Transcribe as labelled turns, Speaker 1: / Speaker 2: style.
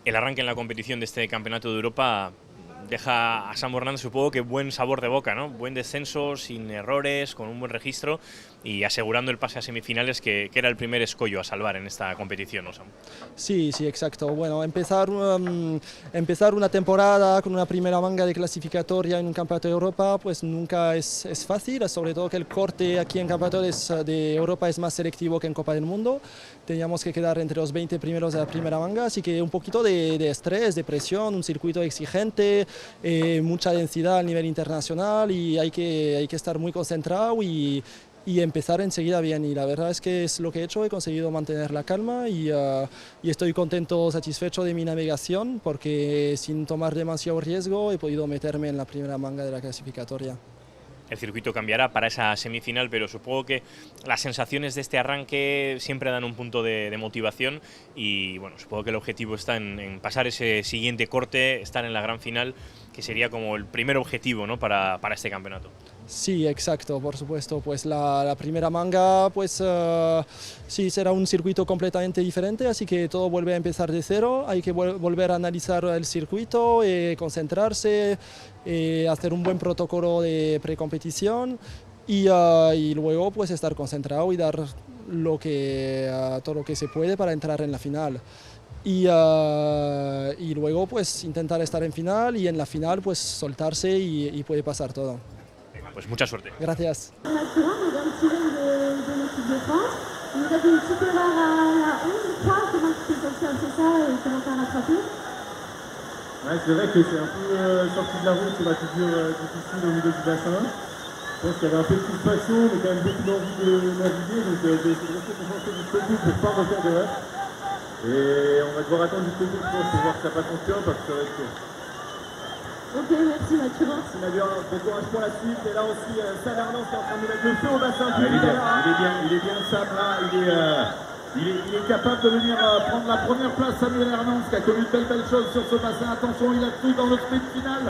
Speaker 1: El arranque en la competición de este Campeonato de Europa deja a Samu Hernández, supongo que buen sabor de boca, ¿no? Buen descenso, sin errores, con un buen registro y asegurando el pase a semifinales, que era el primer escollo a salvar en esta competición, ¿no, Samu?
Speaker 2: Sí, sí, exacto. Bueno, empezar una temporada con una primera manga de clasificatoria en un Campeonato de Europa, pues nunca es fácil, sobre todo que el corte aquí en Campeonatos de Europa es más selectivo que en Copa del Mundo. Teníamos que quedar entre los 20 primeros de la primera manga, así que un poquito de estrés, de presión, un circuito exigente, mucha densidad a nivel internacional y hay que estar muy concentrado y empezar enseguida bien. Y la verdad es que es lo que he hecho, he conseguido mantener la calma y estoy contento, satisfecho de mi navegación porque sin tomar demasiado riesgo he podido meterme en la primera manga de la clasificatoria.
Speaker 1: El circuito cambiará para esa semifinal, pero supongo que las sensaciones de este arranque siempre dan un punto de motivación y bueno, supongo que el objetivo está en pasar ese siguiente corte, estar en la gran final, que sería como el primer objetivo, ¿no?, para este campeonato.
Speaker 2: Sí, exacto, por supuesto, pues la primera manga, pues sí, será un circuito completamente diferente, así que todo vuelve a empezar de cero, hay que volver a analizar el circuito, concentrarse, hacer un buen protocolo de precompetición y luego pues estar concentrado y dar todo lo que se puede para entrar en la final. Y luego pues intentar estar en final y en la final pues soltarse y puede pasar todo.
Speaker 1: Pues mucha suerte.
Speaker 2: Gracias.
Speaker 3: Ouais, c'est vrai que c'est un peu sorti de la route sur la figure difficile au milieu du bassin. Je pense qu'il y avait un peu de frustration, mais quand même beaucoup d'envie de naviguer. Donc je vais essayer de rester concentré jusqu'au bout pour ne pas refaire d'erreur. Et on va devoir attendre jusqu'au bout pour voir que ça passe en pire parce que ça va être chaud.
Speaker 4: Ok, merci Mathieu.
Speaker 3: Merci Nadia, bon courage pour la suite. Et là aussi, Sam Hernández qui est en train de mettre le feu au bassin. Il est bien Sam là, il est capable de venir prendre la première place. Samuel Hernández qui a connu de belles choses sur ce bassin. Attention, il a tout dans le sprint final.